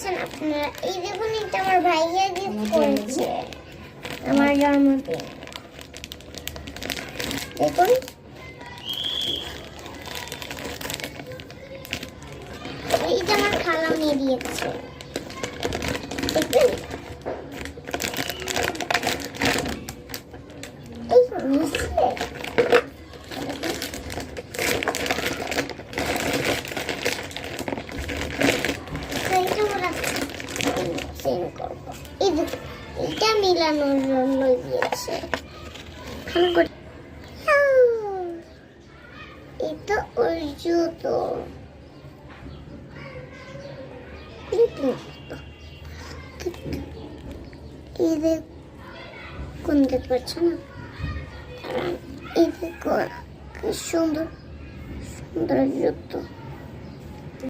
দেখতেছেন আপনারা, এই দেখুন এটা আমার ভাইয়া গিফট করেছে আমার জন্মদিন। দেখুন এইটা আমার খালা নিয়ে দিয়েছে, দেখবেন এই নিচে এটা মিলানোর জন্য দিয়েছে। এটা ওর জুতো, এই দেখুন, দেখতে পাচ্ছ না? এই দেখুন কি সুন্দর সুন্দর জুতো।